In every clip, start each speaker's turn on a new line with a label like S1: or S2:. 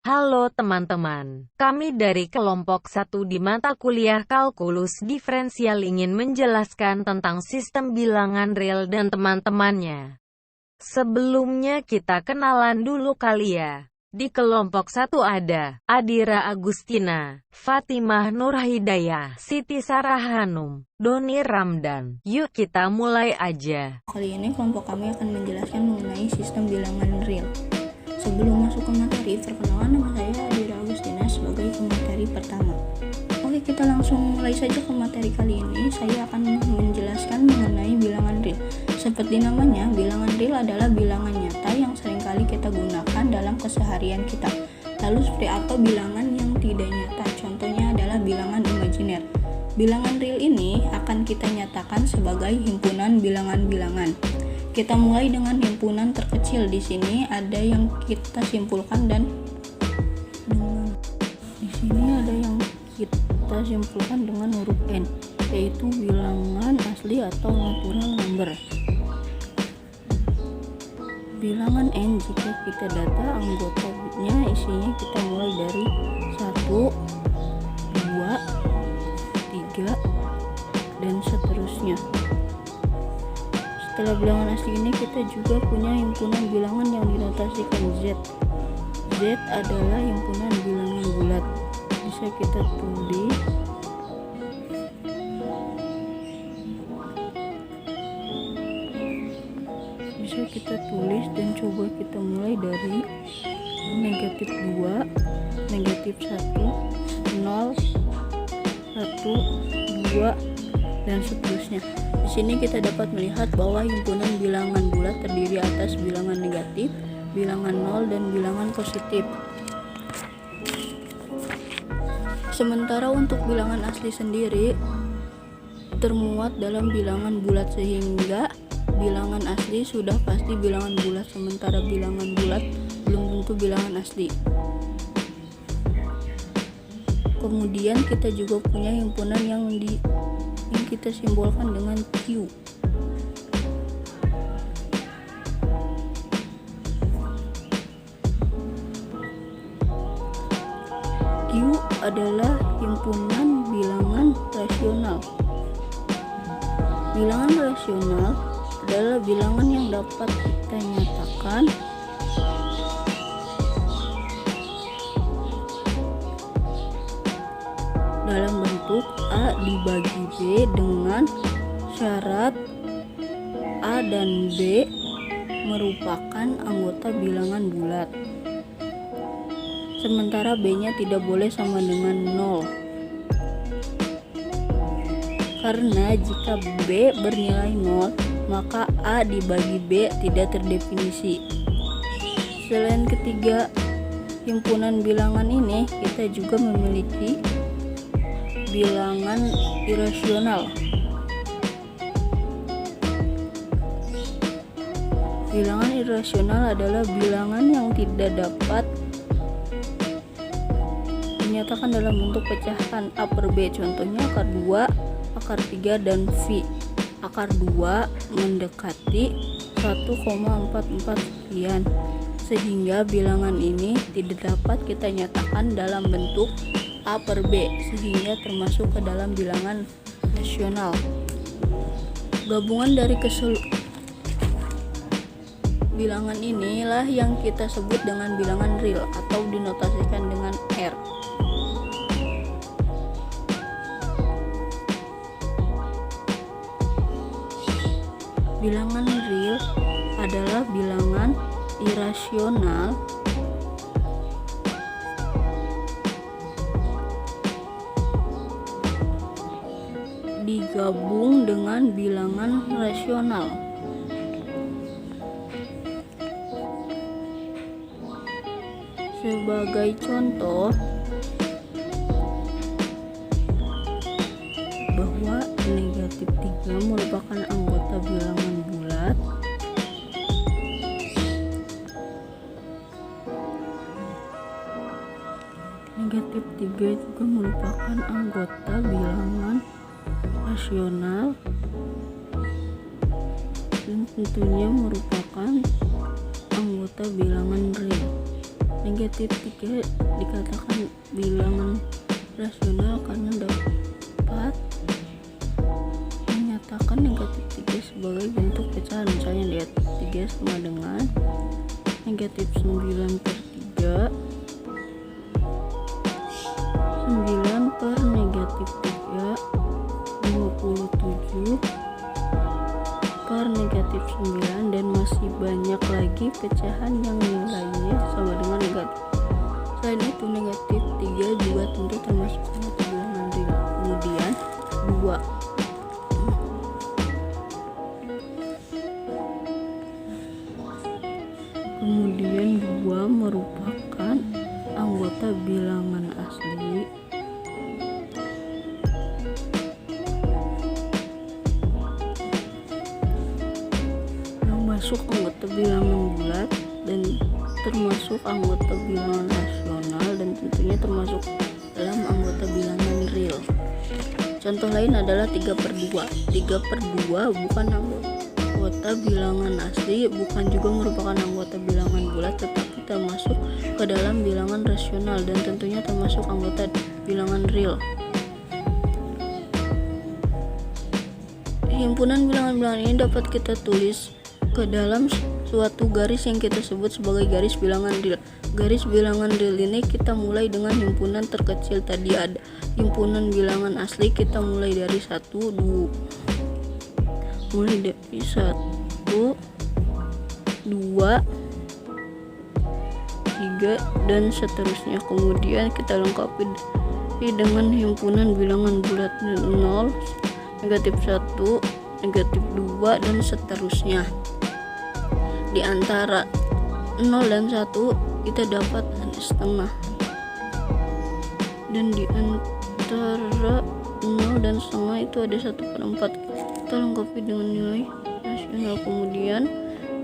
S1: Halo teman-teman, kami dari kelompok 1 di mata kuliah Kalkulus Diferensial ingin menjelaskan tentang sistem bilangan real dan teman-temannya. Sebelumnya kita kenalan dulu kali ya. Di kelompok 1 ada Adira Agustina, Fatimah Nurhidayah, Siti Sarah Hanum, Doni Ramdan. Yuk kita mulai aja.
S2: Kali ini kelompok kami akan menjelaskan mengenai sistem bilangan real. Sebelum masuk ke materi, perkenalan, nama saya Adira Agustina sebagai pemateri pertama. Oke, kita langsung mulai saja ke materi kali ini. Saya akan menjelaskan mengenai bilangan real. Seperti namanya, bilangan real adalah bilangan nyata yang seringkali kita gunakan dalam keseharian kita. Lalu seperti apa bilangan yang tidak nyata? Contohnya adalah bilangan imajiner. Bilangan real ini akan kita nyatakan sebagai himpunan bilangan-bilangan. Kita mulai dengan himpunan terkecil. Di sini ada yang kita simpulkan dan dengan huruf N, yaitu bilangan asli atau natural number. Bilangan N, jika kita data anggotanya isinya kita mulai dari 1, 2, 3, dan seterusnya. Setelah bilangan asli ini kita juga punya himpunan bilangan yang dinotasikan Z. Z adalah himpunan bilangan bulat. Bisa kita tulis dan coba kita mulai dari negatif 2, negatif 1, 0, 1, 2, dan seterusnya. Di sini kita dapat melihat bahwa himpunan bilangan bulat terdiri atas bilangan negatif, bilangan 0, dan bilangan positif. Sementara untuk bilangan asli sendiri termuat dalam bilangan bulat, sehingga bilangan asli sudah pasti bilangan bulat, sementara bilangan bulat belum tentu bilangan asli. Kemudian kita juga punya himpunan yang kita simbolkan dengan Q. Q adalah himpunan bilangan rasional. Bilangan rasional adalah bilangan yang dapat kita nyatakan dalam bentuk A dibagi B dengan syarat A dan B merupakan anggota bilangan bulat, sementara B-nya tidak boleh sama dengan 0. Karena jika B bernilai 0, maka A dibagi B tidak terdefinisi. Selain ketiga himpunan bilangan ini, kita juga memiliki bilangan irasional. Bilangan irasional adalah bilangan yang tidak dapat dinyatakan dalam bentuk pecahan A per B. Contohnya akar 2, akar 3, dan V. Akar 2 mendekati 1,44 sekian, sehingga bilangan ini tidak dapat kita nyatakan dalam bentuk A per B, sehingga termasuk ke dalam bilangan rasional. Gabungan dari bilangan inilah yang kita sebut dengan bilangan real atau dinotasikan dengan R. Bilangan real adalah bilangan irasional digabung dengan bilangan rasional. Sebagai contoh, bahwa negatif 3 merupakan anggota bilangan bulat, negatif 3 juga merupakan anggota bilangan rasional dan tentunya merupakan anggota bilangan real. Negatif 3 dikatakan bilangan rasional karena dapat menyatakan negatif 3 sebagai bentuk pecahan. Misalnya lihat 3 sama dengan negatif 9 per 3, 9 per negatif 3, 27 per negatif 9, dan masih banyak lagi pecahan yang nilainya sama dengan negatif. Selain itu, negatif 3 juga tentu termasuk anggota bilangan real. Kemudian 2 merupakan anggota bilangan asli yang masuk anggota bilangan bulat dan termasuk anggota bilangan rasional, dan tentunya termasuk dalam anggota bilangan real. Contoh lain adalah 3/2. 3/2 bukan anggota bilangan asli, bukan juga merupakan anggota bilangan bulat, tetapi termasuk ke dalam bilangan rasional dan tentunya termasuk anggota bilangan real. Himpunan bilangan-bilangan ini dapat kita tulis ke dalam suatu garis yang kita sebut sebagai garis bilangan real. Garis bilangan real ini kita mulai dengan himpunan terkecil tadi, ada himpunan bilangan asli, kita mulai dari 1, 2, mulai dari 1, 2, 3 dan seterusnya. Kemudian kita lengkapi dengan himpunan bilangan bulat 0, negatif 1, negatif 2 dan seterusnya. Di antara 0 dan 1 kita dapat setengah, dan di antara 0 dan setengah itu ada 1/4. Kita lengkapi dengan nilai rasional. Kemudian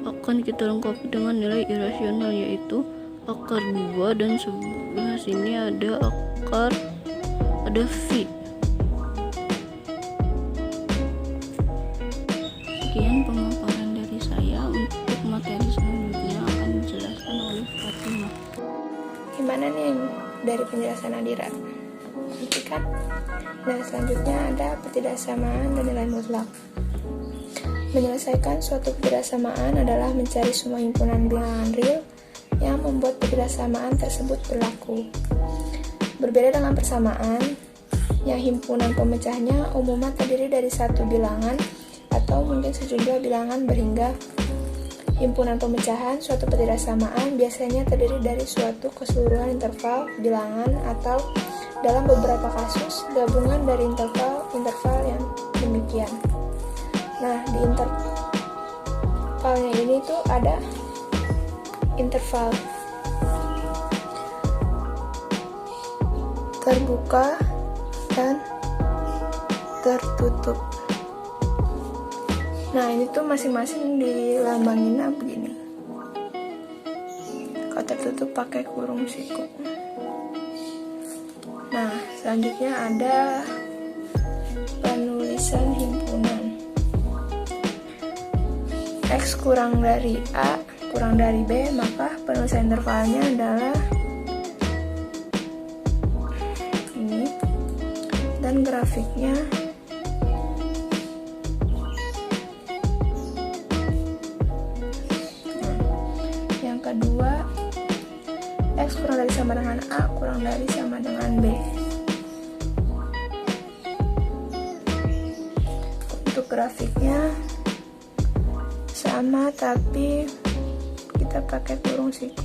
S2: akan kita lengkapi dengan nilai irasional, yaitu akar 2, dan sebelah sini ada V. Sekian pemaparan dari saya. Untuk materi selanjutnya akan dijelaskan oleh Fatimah.
S3: Gimana nih dari penjelasan Nadira? Perhatikan. Nah, selanjutnya ada ketidaksamaan dan nilai mutlak. Menyelesaikan suatu ketidaksamaan adalah mencari semua himpunan bilangan real yang membuat ketidaksamaan tersebut berlaku. Berbeda dengan persamaan, yang himpunan pemecahnya umumnya terdiri dari satu bilangan atau mungkin sejumlah bilangan berhingga. Himpunan pemecahan suatu ketidaksamaan biasanya terdiri dari suatu keseluruhan interval bilangan atau dalam beberapa kasus gabungan dari interval yang demikian. Nah, di intervalnya ini tuh ada interval terbuka dan tertutup. Nah, ini tuh masing-masing dilambanginnya begini. Kalau tertutup pakai kurung siku. Nah, selanjutnya ada penulisan himpunan. X kurang dari A kurang dari B, maka penulisan intervalnya adalah ini, dan grafiknya yang kedua, X kurang dari sama dengan A kurang dari sama dengan B. Untuk grafiknya sama, tapi kita pakai kurung siku.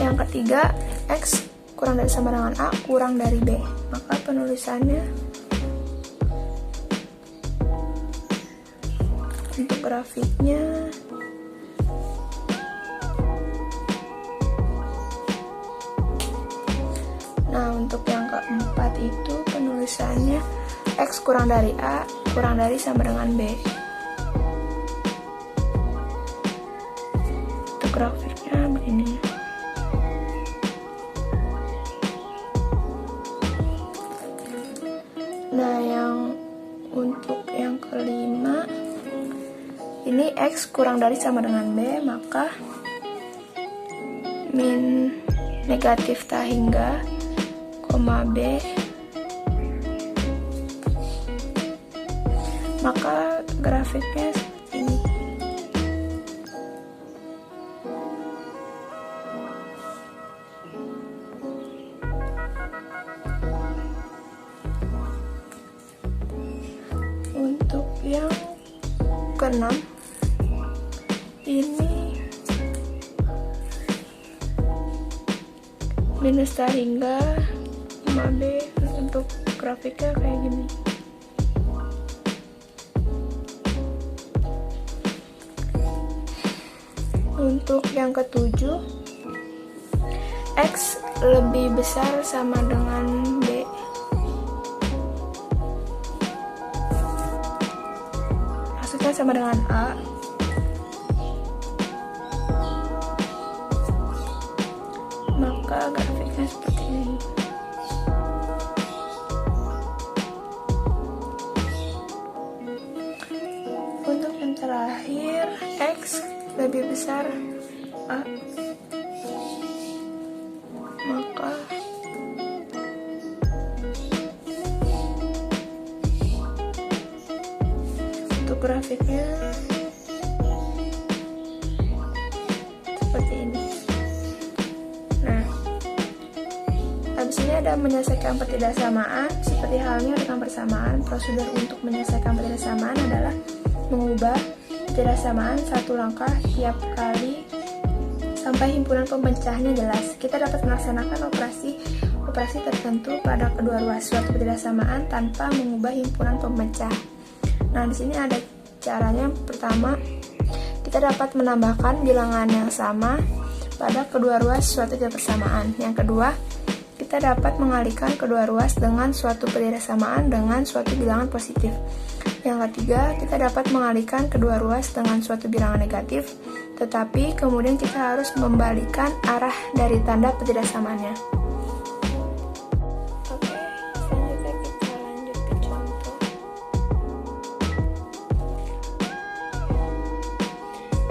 S3: Yang ketiga, X kurang dari sama dengan A kurang dari B, maka penulisannya untuk grafiknya nah, untuk yang keempat itu penulisannya X kurang dari A kurang dari sama dengan B. Untuk grafiknya begini. Nah, yang untuk yang kelima ini X kurang dari sama dengan B, maka min negatif tak hingga, koma B, maka grafiknya seperti ini. Untuk yang keenam, ini minus tak hingga, koma B, untuk grafiknya kayak gini. Untuk yang ketujuh, X lebih besar sama dengan B. Maksudnya sama dengan A. Maka grafiknya seperti ini. Untuk yang terakhir, X lebih besar A, maka untuk grafiknya seperti ini. Nah, habis ini ada menyelesaikan ketidaksamaan. Seperti halnya dengan persamaan, prosedur untuk menyelesaikan ketidaksamaan adalah mengubah ketidaksamaan satu langkah tiap kali sampai himpunan pemecahnya jelas. Kita dapat melaksanakan operasi tertentu pada kedua ruas suatu ketidaksamaan tanpa mengubah himpunan pemecah. Nah, di sini ada caranya. Pertama, kita dapat menambahkan bilangan yang sama pada kedua ruas suatu ketidaksamaan. Yang kedua, kita dapat mengalihkan kedua ruas dengan suatu ketidaksamaan dengan suatu bilangan positif. Yang ketiga, kita dapat mengalihkan kedua ruas dengan suatu bilangan negatif, tetapi kemudian kita harus membalikan arah dari tanda ketidaksamaannya. Oke, selanjutnya kita lanjut ke contoh.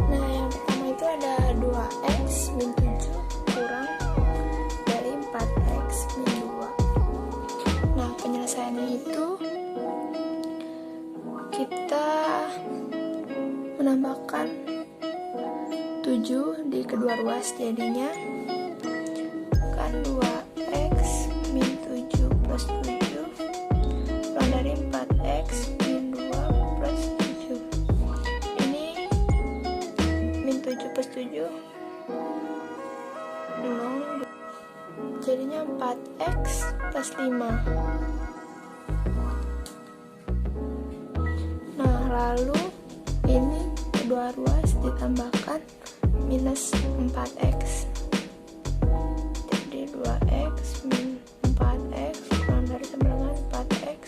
S3: Nah, yang pertama itu ada 2x min 7 kurang dari 4x min 2. Nah, penyelesaiannya itu kita menambahkan 7 di kedua ruas, jadinya kan 2x min 7 plus 7 kurang dari 4x min 2 plus 7. Ini min 7 plus 7 0, jadinya 4x plus 5. Lalu ini kedua ruas ditambahkan minus 4x, jadi 2x min 4x kurang dari sama dengan 4x,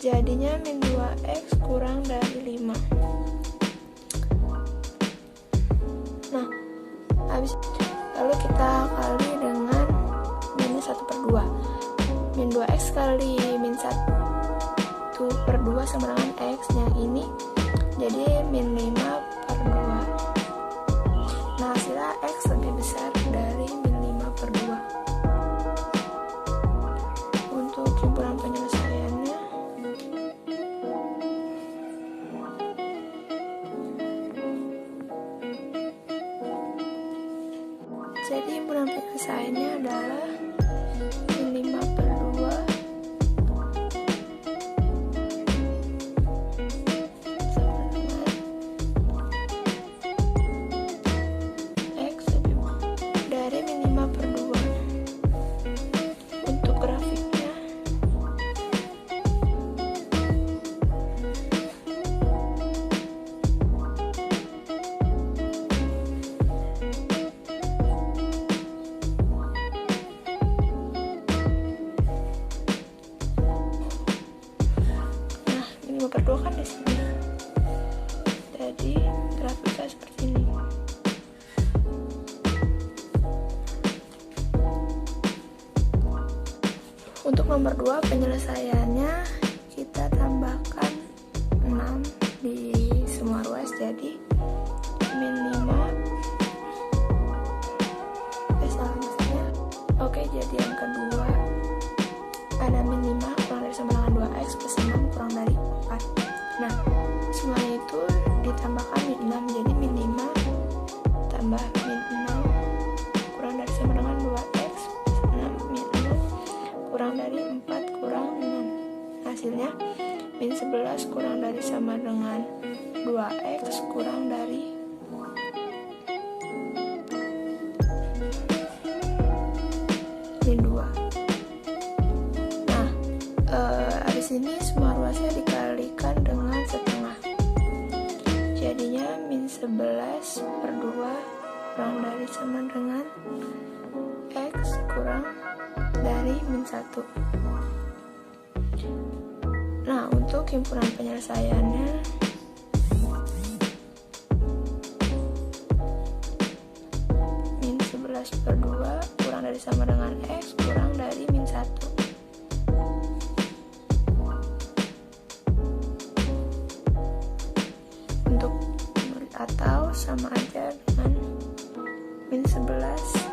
S3: jadinya min 2x kurang dari 5. Nah, lalu kita kali dengan minus 1/2. Min 2x kali min 1/2 sama dengan x, yang ini jadi min 5/2. Nah, hasilnya x lebih besar dari min 5/2. Untuk himpunan penyelesaiannya, jadi himpunan penyelesaiannya adalah min 5/2 5/2 kan di sini. Jadi grafiknya seperti ini. Untuk nomor 2 penyelesaiannya kita tambahkan 6 11 kurang dari sama dengan 2x kurang dari min 2. Nah, habis ini semua ruasnya dikalikan dengan setengah. Jadinya min 11 per 2 kurang dari sama dengan x kurang dari min 1. Nah, untuk himpunan penyelesaiannya min 11 per 2 kurang dari sama dengan x kurang dari min 1. Untuk atau sama aja dengan min 11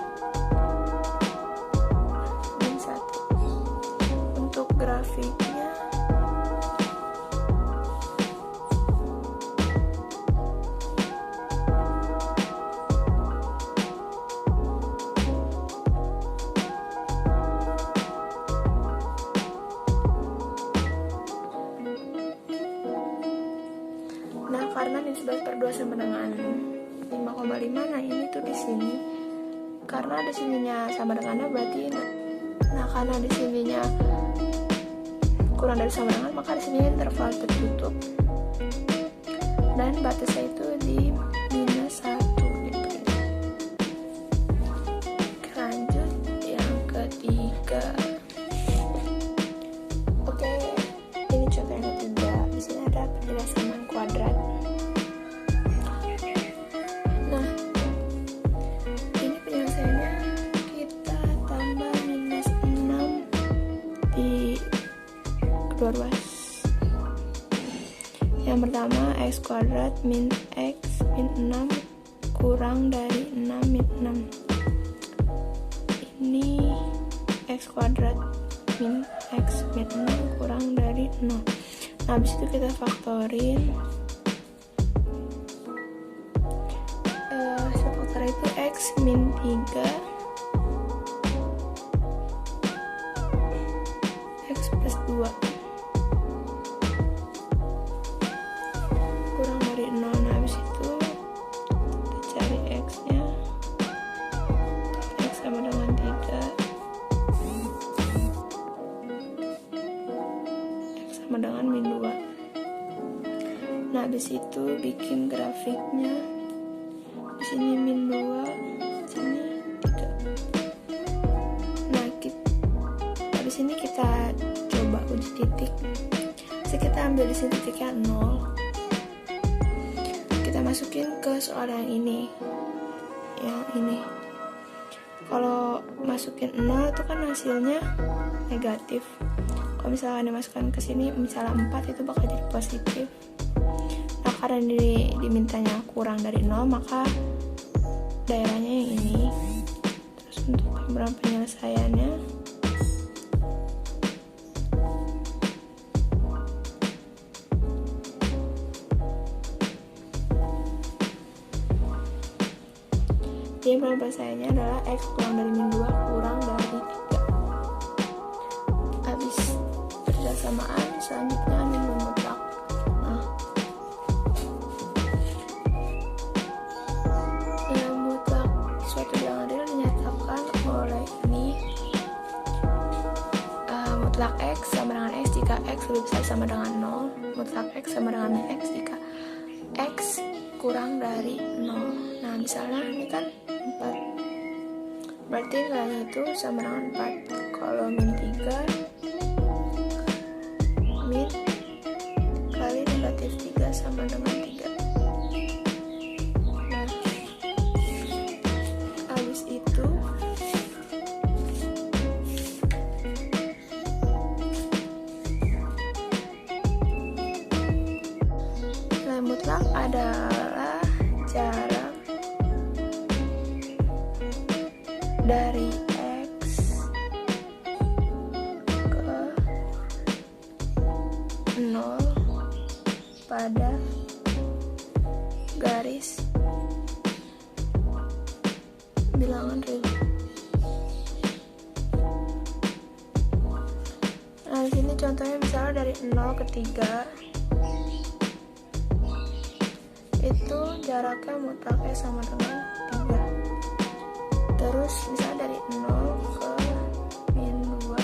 S3: min 1. Untuk grafiknya karena min 11 per 2 sama dengan 5,5, nah ini tuh di sini. Karena di sininya sama dengannya berarti karena di sininya kurang dari sama dengan, maka di sini interval tertutup dan batasnya itu di minus 1 gitu. Lanjut yang ketiga. Oke, ini contoh yang ketiga. Di sini ada penjelasan kuadrat. Ruas. Yang pertama x kuadrat min x min 6 kurang dari 6 min 6. Ini x kuadrat min x min 6 kurang dari 0. Nah, habis itu kita faktorin. Faktor itu x min 3 x plus 2 kurang dari 0. Nah, habis itu kita cari x nya. X sama dengan 3, x sama dengan min 2. Nah, habis itu bikin grafiknya. Di sini min 2, sini 3. Nah, habis ini kita coba uji titik. Jadi kita ambil di sini titiknya 0. Kita masukin ke soal yang ini. Kalau masukin 0 itu kan hasilnya negatif. Kalau misalnya dimasukkan ke sini, misalnya 4 itu bakal jadi positif. Nah, karena dimintanya kurang dari 0, maka daerahnya yang ini. Terus untuk himpunan penyelesaiannya himpunan penyelesaiannya adalah x kurang dari min 2 kurang dari 3. Habis persamaan, selanjutnya nilai mutlak. Nilai mutlak suatu bilangan real dinyatakan oleh ini. Mutlak x sama dengan x jika x lebih besar sama dengan 0. Mutlak x sama dengan x jika x kurang dari 0. Nah, misalnya ini kan 4, berarti nilainya itu sama dengan 4. Kalau min 3, min kali negatif 3 sama dengan 3. Nah, habis itu nilai mutlak adalah jarak dari x ke 0 pada garis bilangan real. Nah, di sini contohnya misalnya dari 0 ke 3. itu jaraknya mutlak X sama dengan 3. Terus bisa dari 0 ke min 2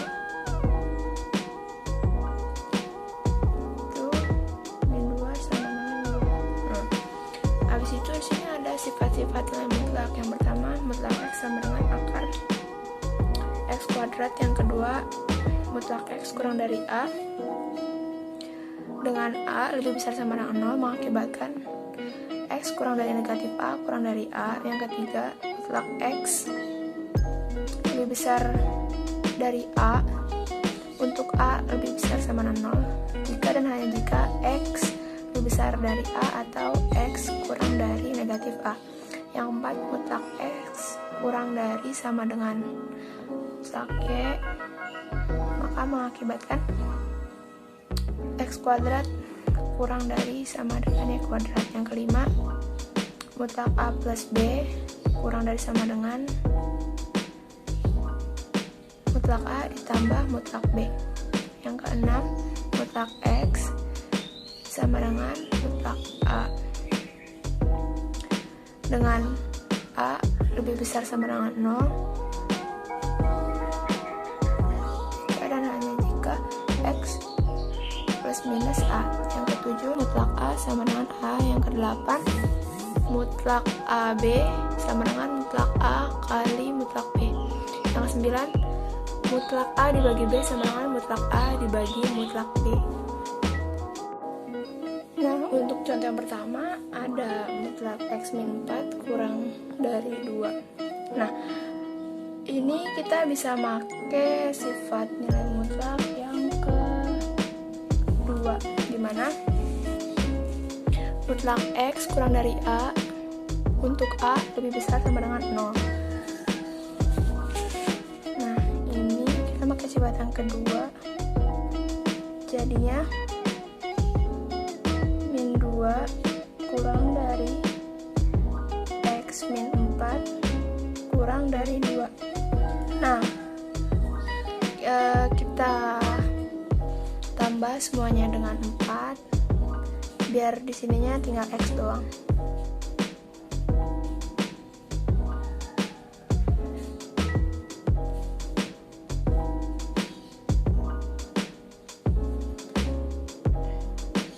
S3: itu min 2 sama dengan 2. Habis itu di sini ada sifat-sifat nilai mutlak. Yang pertama, mutlak X sama dengan akar X kuadrat. Yang kedua, mutlak X kurang dari A dengan A lebih besar sama dengan 0 mengakibatkan X kurang dari negatif A kurang dari A. Yang ketiga, mutlak X lebih besar dari A untuk A lebih besar sama dengan 0 jika dan hanya jika X lebih besar dari A atau X kurang dari negatif A. Yang keempat, mutlak X kurang dari sama dengan mutlak Y maka mengakibatkan X kuadrat kurang dari sama dengan Y kuadrat. Yang kelima, mutlak A plus B kurang dari sama dengan mutlak A ditambah mutlak B. Yang keenam, mutlak X sama dengan mutlak A dengan A lebih besar sama dengan 0 dan hanya jika X plus minus A. Yang ketujuh, mutlak A sama dengan A. Yang kedelapan, mutlak AB sama dengan mutlak A kali mutlak B. Yang kesembilan, mutlak A dibagi B sama dengan mutlak A dibagi mutlak B. Nah, untuk contoh yang pertama ada mutlak X min 4 kurang dari 2. Nah, ini kita bisa pakai sifat nilai mutlak yang kedua, dimana mutlak X kurang dari A untuk A lebih besar sama dengan 0. Nah, ini kita pakai sifat yang kedua, jadinya min 2 kurang dari X min 4 kurang dari 2. Nah, kita tambah semuanya dengan 4 biar di sininya tinggal X doang.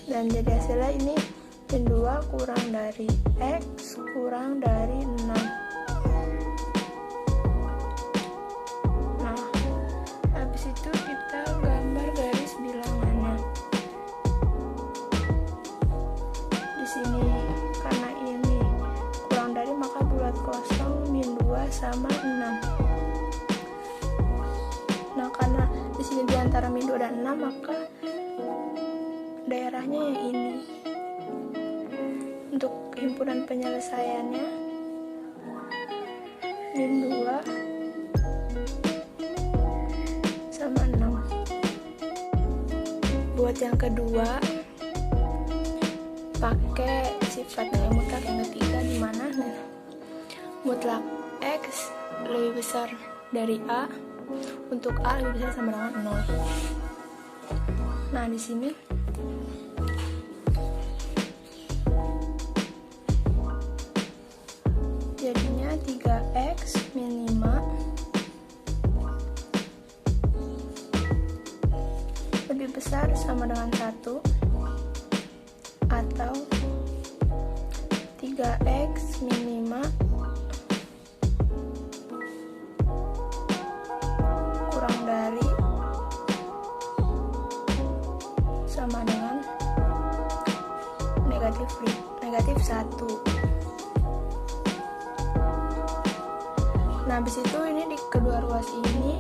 S3: Dan jadi hasilnya ini min 2 kurang dari X kurang dari 6. Itu kita gambar garis bilangannya. Di sini karena ini kurang dari maka bulat kosong min 2 sama 6. Nah, karena di sini di antara min 2 dan 6 maka daerahnya yang ini. Untuk himpunan penyelesaiannya min 2 sama 6. Buat yang kedua, pakai sifat nilai mutlak yang ketiga, di mana mutlak X lebih besar dari A untuk A lebih besar sama dengan 0. Nah, di sini jadinya 3X min 5 lebih besar sama dengan 1 atau 3X min 5 kurang dari sama dengan negatif 1. Nah, habis itu ini di kedua ruas ini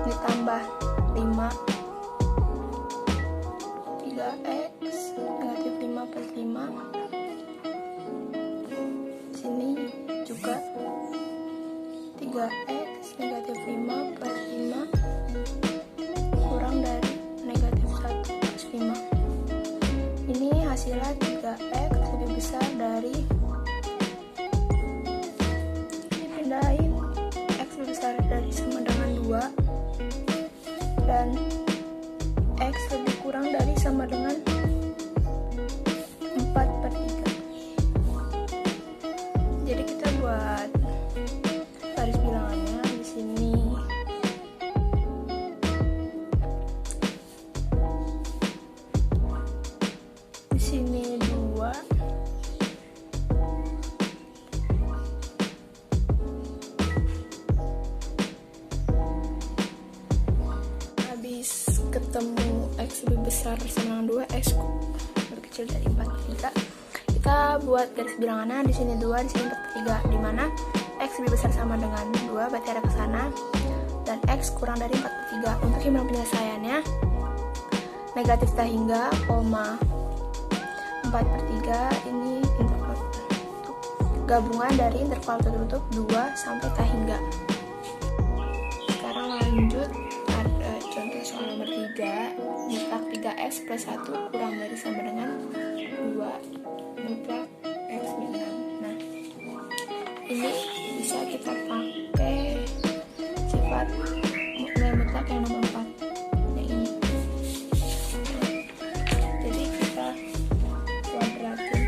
S3: ditambah 5, 3X negatif 5 plus 5. Sini juga 3X negatif 5 plus 5 kurang dari negatif 1 plus 5. Ini hasilnya 3X lebih besar dari, dipindahin, X lebih besar dari sama dengan 2 dan X lebih kurang dari sama dengan 4 besar sama dengan 2, X lebih kecil dari 4/3. Kita buat garis bilangannya di sini 2, di sini 4/3, di mana X lebih besar sama dengan 2, berarti ada ke sana, dan X kurang dari 4/3. Untuk himpunan penyelesaiannya, negatif tak hingga, koma 4/3 ini interval gabungan dari interval tertutup 2 sampai tak hingga. Sekarang lanjut ada contoh soal nomor 3, mutlak 3x plus 1 kurang dari sama dengan 2, mutlak x min 6. Nah, ini bisa kita pakai sifat nilai mutlak yang nomor 4, yang ini. Jadi kita kuadratin.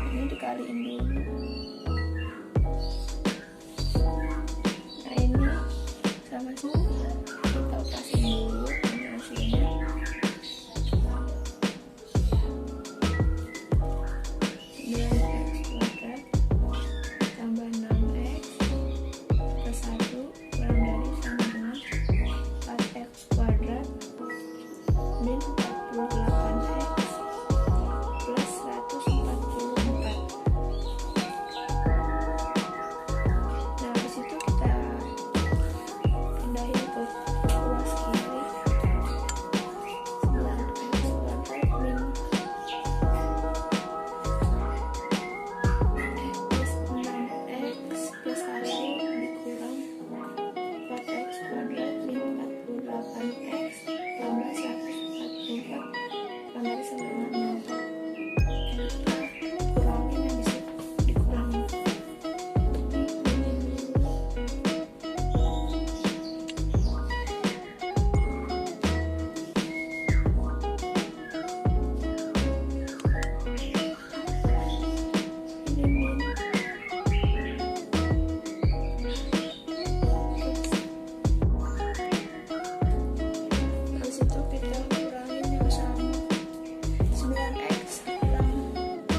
S3: Ini dikaliin dulu. Nah, ini sama semua. Kita kasih dulu ini hasilnya. 9x² tambah 6x plus 1 kurang dari sama dengan 4x² min 48x plus 144. Nah, habis itu kita pindahin ke ruas kiri. 9x² min plus 6x plus 1 dikurang 4x² min 48x tambah 144 kurang dari sama dengan 0. Kurangin yang disitu, dikurangin. Ini min. Habis itu kita kurangin yang sama. 9x kurang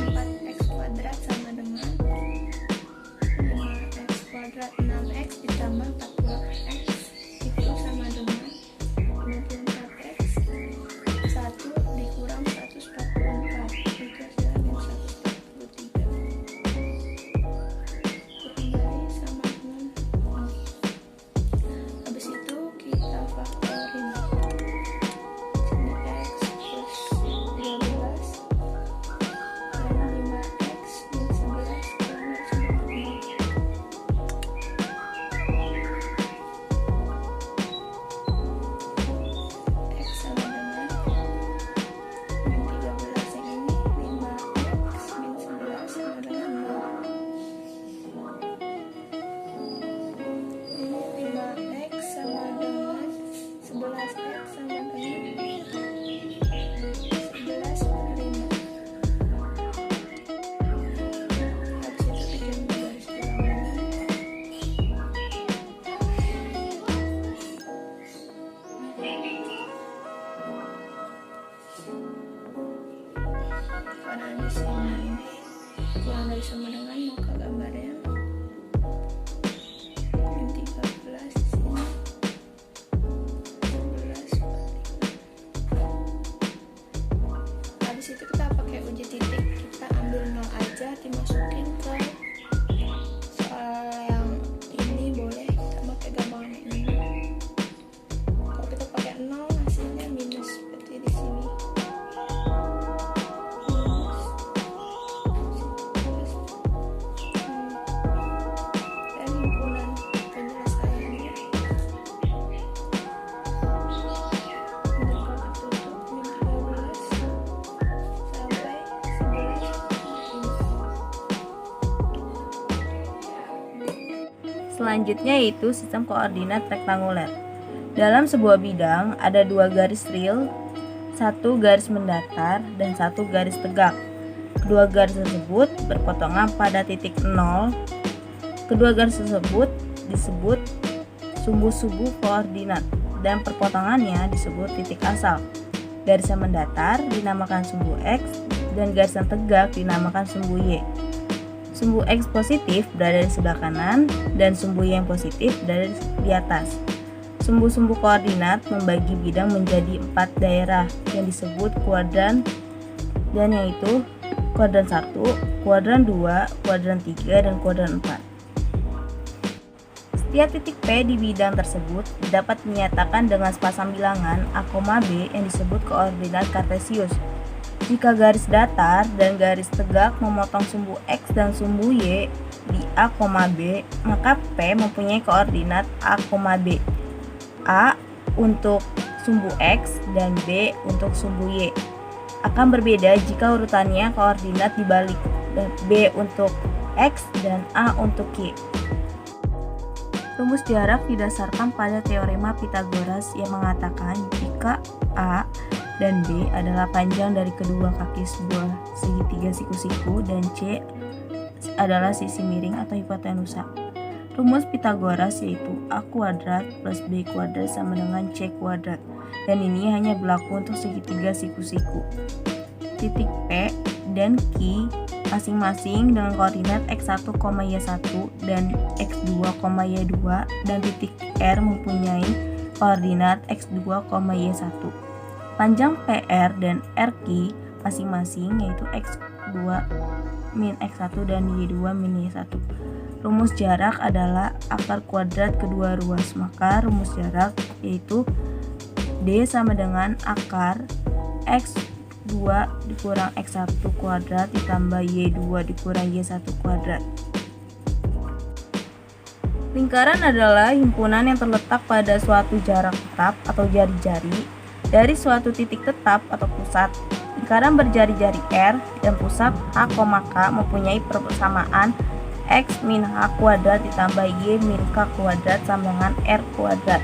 S3: 4x² sama dengan 5x². 6x ditambah 14x itu sama dengan 54x. 1 dikurang 144 itu hasilnya min 143. Kurang dari sama dengan 0. Habis itu kita faktorin. Sini x plus 12 dan 5x min 11 kurang dari sama dengan 0. X sama dengan min 13 yang ini, 5x min 11 sama dengan 0. Ini 5x sama dengan 11x sama dengan 11/5. Habis itu bikin garis bilangannya. Karena di sini kurang dari sama dengan, maka gambarnya min 13 di sini 11/5. Habis itu kita pakai uji titik, kita ambil 0 aja dimasukin ke soal yang ini, boleh kita pakai gambaran ini. Kalau kita pakai 0 hasilnya minus, seperti di sini. Dan himpunan penyelesaiannya interval tertutup min 13 sampai 11/5.
S2: Selanjutnya yaitu sistem koordinat rektanguler. Dalam sebuah bidang ada 2 garis real, 1 garis mendatar, dan 1 garis tegak. Kedua garis tersebut berpotongan pada titik 0. Kedua garis tersebut disebut sumbu-sumbu koordinat dan perpotongannya disebut titik asal. Garis yang mendatar dinamakan sumbu X dan garis yang tegak dinamakan sumbu Y.
S4: Sumbu X positif berada di sebelah kanan dan sumbu Y yang positif berada di atas. Sumbu-sumbu koordinat membagi bidang menjadi 4 daerah yang disebut kuadran, dan yaitu kuadran 1, kuadran 2, kuadran 3, dan kuadran 4. Setiap titik P di bidang tersebut dapat dinyatakan dengan sepasang bilangan A, B yang disebut koordinat kartesius. Jika garis datar dan garis tegak memotong sumbu X dan sumbu Y di A, B, maka P mempunyai koordinat A, B. A untuk sumbu X dan B untuk sumbu Y. Akan berbeda jika urutannya koordinat dibalik, B untuk X dan A untuk Y. Rumus jarak didasarkan pada teorema Pythagoras yang mengatakan jika A dan B adalah panjang dari kedua kaki sebuah segitiga siku-siku dan C adalah sisi miring atau hipotenusa. Rumus Pythagoras yaitu A kuadrat plus B kuadrat sama dengan C kuadrat, dan ini hanya berlaku untuk segitiga siku-siku. Titik P dan Q masing-masing dengan koordinat x1, y1 dan x2, y2, dan titik R mempunyai koordinat x2, y1. Panjang PR dan RQ masing-masing yaitu x2 min x1 dan y2 min y1. Rumus jarak adalah akar kuadrat kedua ruas, maka rumus jarak yaitu D sama dengan akar x2 dikurang x1 kuadrat ditambah y2 dikurang y1 kuadrat. Lingkaran adalah himpunan yang terletak pada suatu jarak tetap atau jari-jari dari suatu titik tetap atau pusat. Lingkaran berjari-jari R dan pusat H, K mempunyai persamaan X min H kuadrat ditambah Y min K kuadrat sama dengan R kuadrat.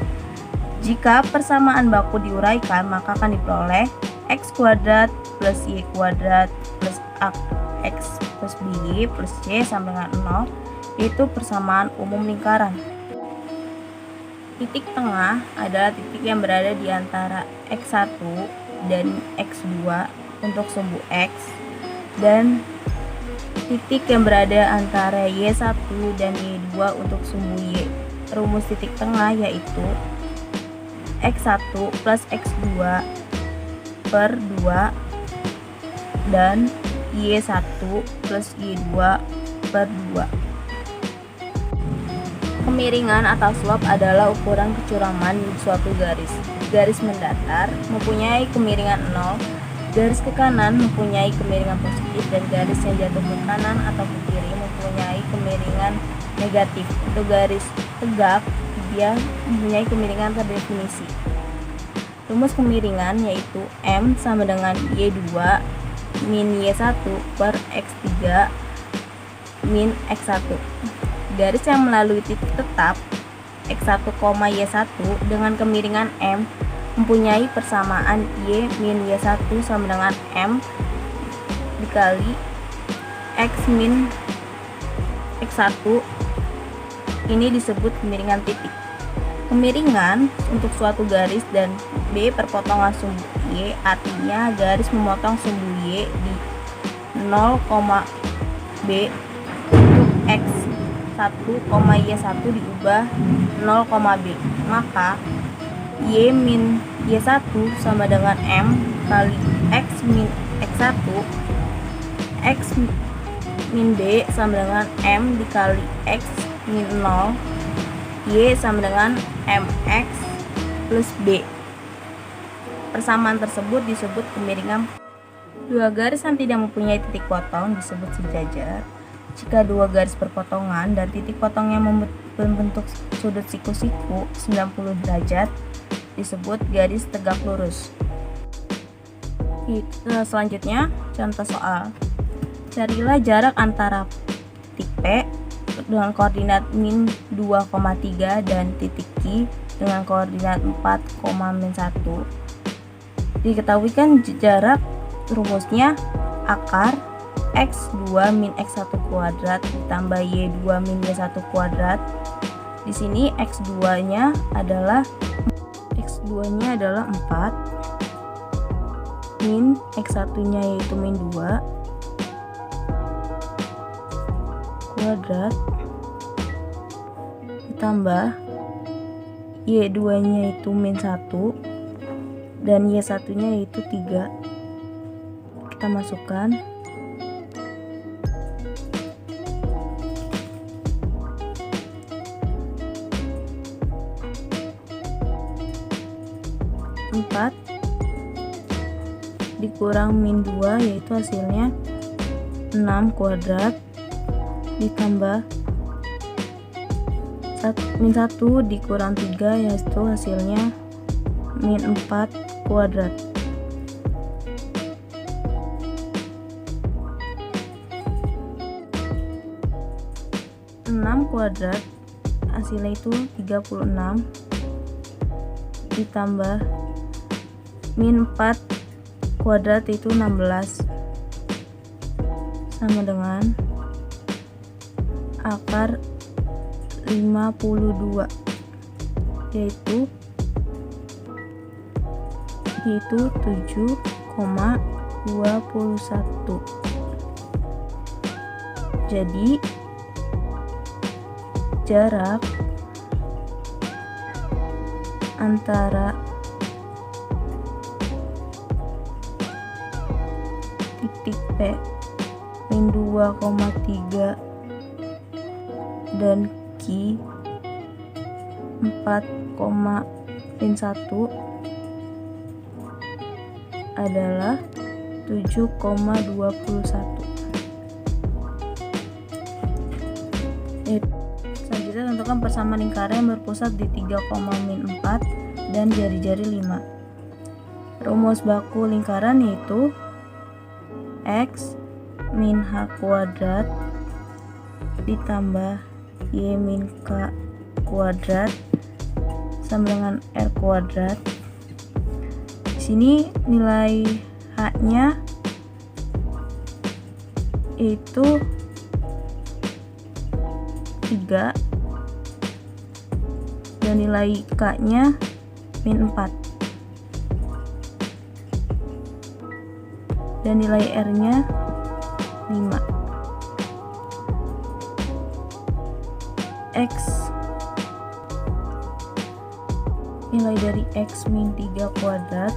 S4: Jika persamaan baku diuraikan, maka akan diperoleh X kuadrat plus Y kuadrat plus AX plus BY plus C sama dengan 0, yaitu persamaan umum lingkaran. Titik tengah adalah titik yang berada di antara X1 dan X2 untuk sumbu X, dan titik yang berada antara Y1 dan Y2 untuk sumbu Y. Rumus titik tengah yaitu X1 plus X2 per 2 dan Y1 plus Y2 per 2. Kemiringan atau slope adalah ukuran kecuraman di suatu garis. Garis mendatar mempunyai kemiringan 0, garis ke kanan mempunyai kemiringan positif, dan garis yang jatuh ke kanan atau ke kiri mempunyai kemiringan negatif. Untuk garis tegak, dia mempunyai kemiringan terdefinisi. Rumus kemiringan yaitu M sama dengan Y2 min Y1 per X3 min X1. Garis yang melalui titik tetap X1, Y1 dengan kemiringan M mempunyai persamaan Y min Y1 sama dengan M dikali X min X1. Ini disebut kemiringan titik. Kemiringan untuk suatu garis dan B perpotongan sumbu Y, artinya garis memotong sumbu Y di 0, B untuk X1, Y1 diubah 0, B. Maka Y min Y1 sama dengan M kali X min X1, X min B sama dengan M dikali X min 0, Y sama dengan MX plus B. Persamaan tersebut disebut kemiringan. Dua garis yang tidak mempunyai titik potong disebut sejajar. Jika dua garis berpotongan dan titik potongnya membentuk sudut siku-siku 90 derajat disebut garis tegak lurus. Selanjutnya contoh soal. Carilah jarak antara titik P dengan koordinat min 2,3 dan titik Q dengan koordinat 4,-1. Diketahui kan jarak, rumusnya akar X2 min X1 kuadrat ditambah Y2 min Y1 kuadrat. Di sini X2-nya adalah 4 min X1-nya yaitu min 2 kuadrat ditambah Y2 nya itu min 1 dan Y1 nya yaitu 3. Kita masukkan. Empat dikurang min 2 yaitu hasilnya 6 kuadrat ditambah min 1 dikurang 3 yaitu hasilnya min 4 kuadrat. Kuadrat hasilnya itu 36 ditambah min 4 kuadrat itu 16 sama dengan akar 52 yaitu 7,21. Jadi jarak antara titik P min 2,3 dan Q 4,1 adalah 7,21. Selanjutnya tentukan persamaan lingkaran yang berpusat di 3,4 dan jari-jari 5. Rumus baku lingkaran yaitu X min H kuadrat ditambah Y min K kuadrat sama dengan R kuadrat. Di sini nilai H-nya itu 3 dan nilai K-nya min 4 dan nilai R-nya 5. X nilai dari X min 3 kuadrat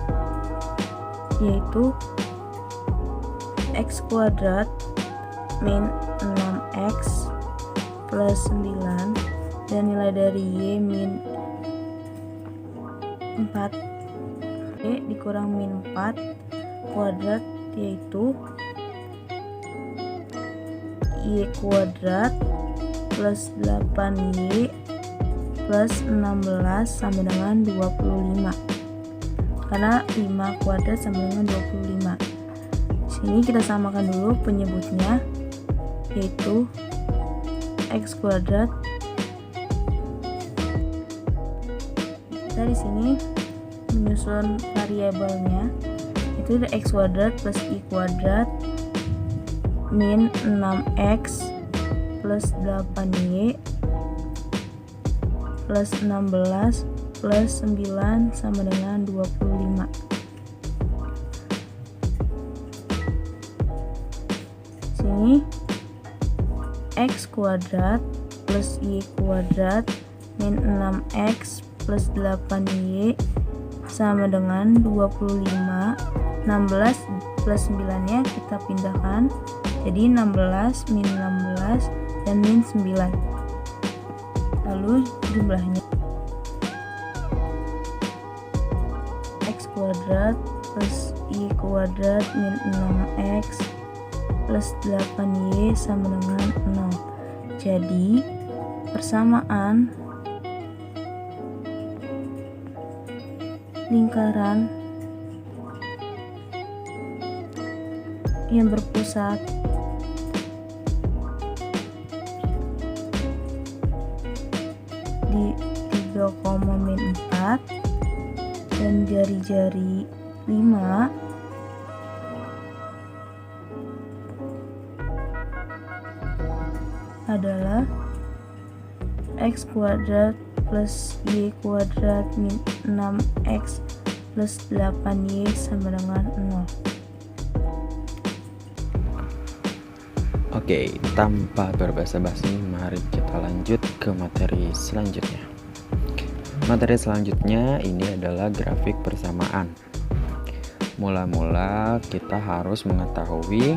S4: yaitu X kuadrat min 6X plus 9 dan nilai dari Y min 4 Y dikurang min 4 kuadrat yaitu Y kuadrat plus 8Y plus 16 sama dengan 25 karena 5 kuadrat sama dengan 25. Sini kita samakan dulu penyebutnya yaitu X kuadrat. Kita di sini menyusun variabelnya itu X kuadrat plus Y kuadrat min 6X plus 8Y plus 16 plus 9 sama dengan 25. Sini X kuadrat plus Y kuadrat min 6X plus 8Y sama dengan 25. 16 plus 9 nya kita pindahkan jadi 16 min 16 dan min 9. Lalu jumlahnya X kuadrat plus Y kuadrat min 6X plus 8Y sama dengan 0. Jadi persamaan lingkaran yang berpusat di 3,4 dan jari-jari 5 adalah X kuadrat plus Y kuadrat min 6X plus 8Y sama dengan 0.
S5: Oke, tanpa berbasa-basi, mari kita lanjut ke materi selanjutnya. Materi selanjutnya ini adalah grafik persamaan. Mula-mula kita harus mengetahui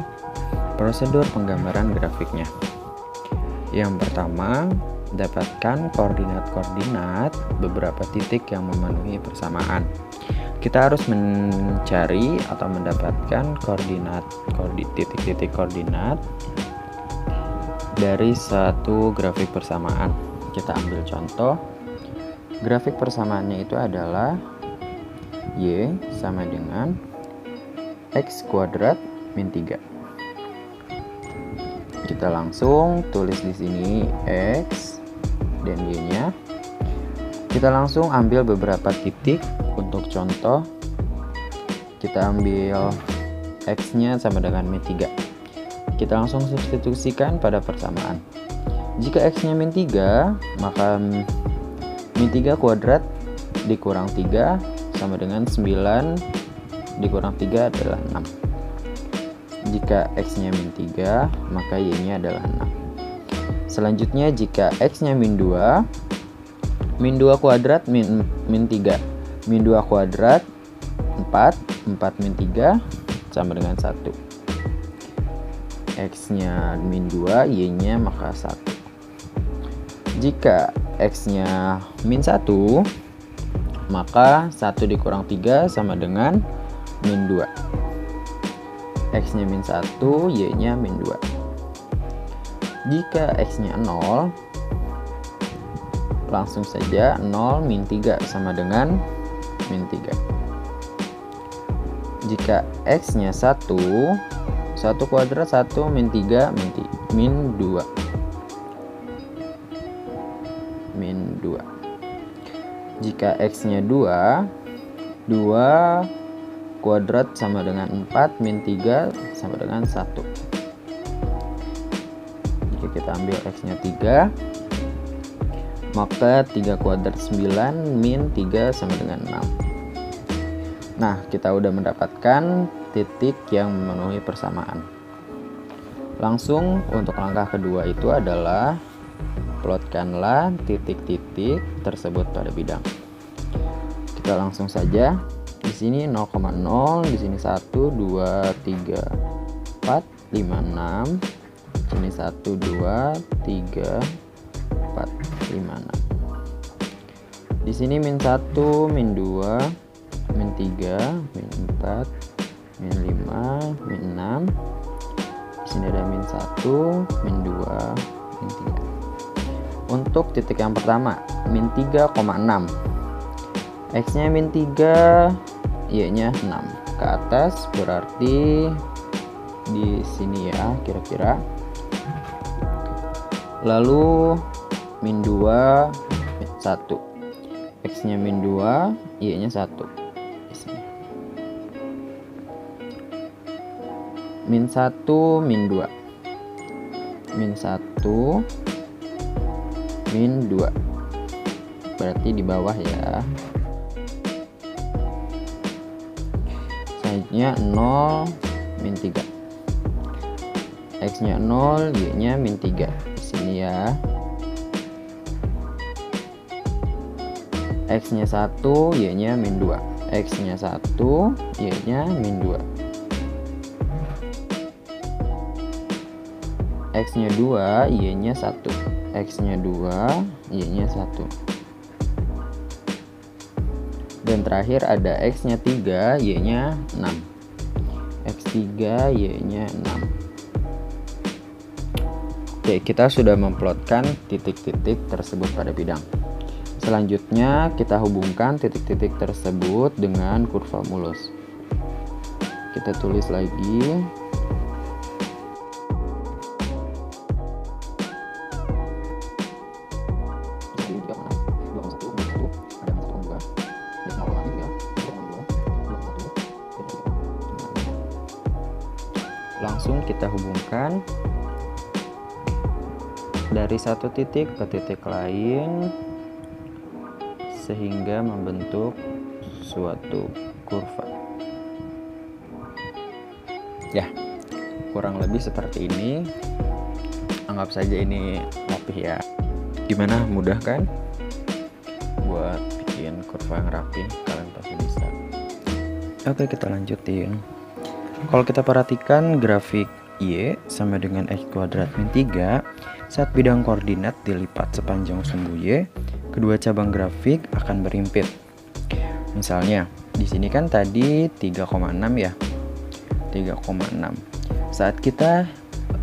S5: prosedur penggambaran grafiknya. Yang pertama, dapatkan koordinat-koordinat beberapa titik yang memenuhi persamaan. Kita harus mencari atau mendapatkan titik-titik koordinat dari satu grafik persamaan. Kita ambil contoh. Grafik persamaannya itu adalah Y sama dengan X kuadrat min 3. Kita langsung tulis di sini X dan Y-nya. Kita langsung ambil beberapa titik untuk contoh. Kita ambil X-nya sama dengan min 3. Kita langsung substitusikan pada persamaan. Jika X-nya min 3, maka min 3 kuadrat dikurang 3 sama dengan 9 dikurang 3 adalah 6. Jika X-nya min 3, maka Y-nya adalah 6. Selanjutnya jika X-nya min 2 kuadrat min 3. Min 2 kuadrat 4 min 3 sama dengan 1. X-nya min 2, Y-nya maka 1. Jika X-nya min 1, maka 1 dikurang 3 sama dengan min 2. X-nya min 1, Y-nya min 2. Jika X-nya 0, langsung saja 0 min 3 sama dengan min 3. Jika X-nya 1 kuadrat 1 min 3 min 2. Jika X-nya 2 kuadrat sama dengan 4 min 3 sama dengan 1. Jika kita ambil X-nya 3, maka 3 kuadrat 9 min 3 sama dengan 6. Nah, kita udah mendapatkan titik yang memenuhi persamaan. Langsung untuk langkah kedua itu adalah plotkanlah titik-titik tersebut pada bidang. Kita langsung saja. Di sini 0,0, di sini 1, 2, 3, 4, 5, 6. Di sini 1, 2, 3, 4, 5, 6. Di sini min 1, min 2, min 3, min 4, min 5, min 6. Di sini ada min 1, min 2, min 3. Untuk titik yang pertama, min 3,6. X-nya min 3, Y-nya 6. Ke atas berarti di sini ya, kira-kira. Lalu min 2, min 1. X-nya min 2, Y-nya 1. Di sini. Min 1, min 2. Min 1, min 2. Berarti di bawah ya. Selanjutnya 0, min 3. X-nya 0, Y-nya min 3. Di sini ya. X-nya 1, Y-nya min 2. X-nya 1, Y-nya min 2. X-nya 2, Y-nya 1. X-nya 2, Y-nya 1. Dan terakhir ada X-nya 3, Y-nya 6. X3, Y-nya 6. Oke, kita sudah memplotkan titik-titik tersebut pada bidang. Selanjutnya, kita hubungkan titik-titik tersebut dengan kurva mulus. Kita tulis lagi. Langsung kita hubungkan dari satu titik ke titik lain sehingga membentuk suatu kurva. Ya, kurang lebih seperti ini. Anggap saja ini rapih ya. Gimana, mudah kan buat bikin kurva yang rapi? Kalian pasti bisa. Oke, kita lanjutin. Kalau kita perhatikan grafik Y sama dengan X kuadrat min 3, saat bidang koordinat dilipat sepanjang sumbu Y, kedua cabang grafik akan berhimpit. Misalnya, di sini kan tadi 3,6 ya. 3,6. Saat kita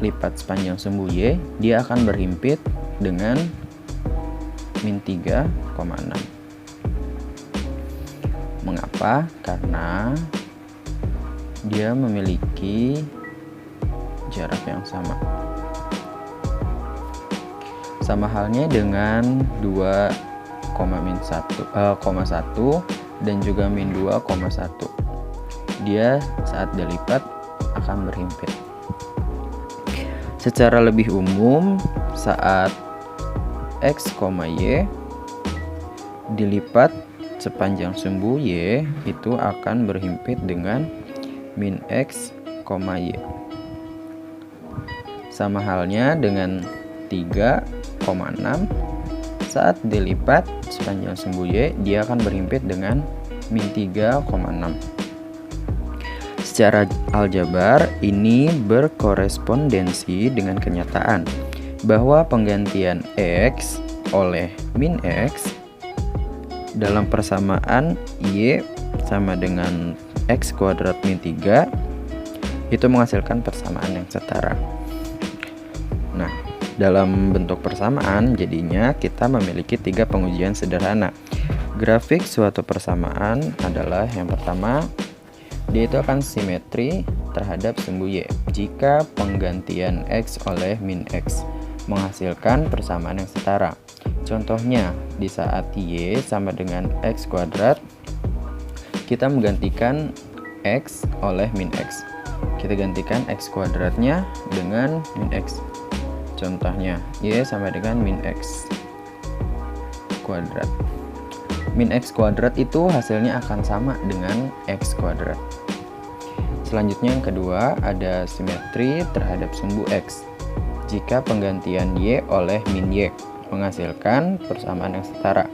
S5: lipat sepanjang sumbu Y, dia akan berhimpit dengan min 3,6. Mengapa? Karena dia memiliki jarak yang sama. Sama halnya dengan 2,1 dan juga min 2,1. Dia saat dilipat akan berhimpit. Secara lebih umum, saat X, Y dilipat sepanjang sumbu Y, itu akan berhimpit dengan min X, Y. Sama halnya dengan 3,6, saat dilipat sepanjang sumbu Y, dia akan berhimpit dengan min 3,6. Secara aljabar, ini berkorespondensi dengan kenyataan bahwa penggantian X oleh min X dalam persamaan Y sama dengan X kuadrat min 3 itu menghasilkan persamaan yang setara. Nah, dalam bentuk persamaan jadinya kita memiliki 3 pengujian sederhana. Grafik suatu persamaan adalah yang pertama, dia itu akan simetri terhadap sumbu Y jika penggantian X oleh min X menghasilkan persamaan yang setara. Contohnya, di saat Y sama dengan X kuadrat, kita menggantikan X oleh min X. Kita gantikan X kuadratnya dengan min X. Contohnya, Y sama dengan min X kuadrat. Min X kuadrat itu hasilnya akan sama dengan X kuadrat. Selanjutnya yang kedua, ada simetri terhadap sumbu X jika penggantian Y oleh min Y menghasilkan persamaan yang setara.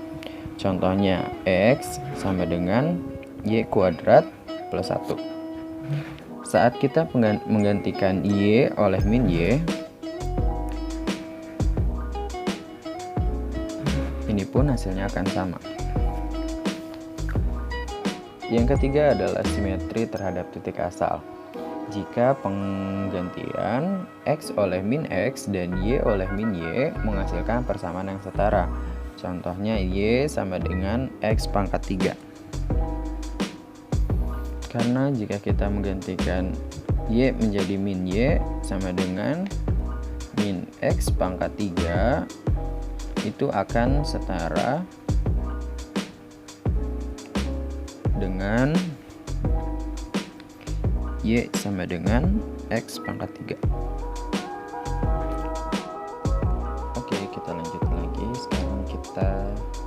S5: Contohnya, X sama dengan Y kuadrat plus 1. Saat kita menggantikan Y oleh min Y, ini pun hasilnya akan sama. Yang ketiga adalah simetri terhadap titik asal. Jika penggantian X oleh min X dan Y oleh min Y menghasilkan persamaan yang setara. Contohnya, Y sama dengan X pangkat 3. Karena jika kita menggantikan Y menjadi min Y sama dengan min X pangkat 3, itu akan setara dengan Y sama dengan X pangkat 3. Oke, kita lanjut lagi. Sekarang kita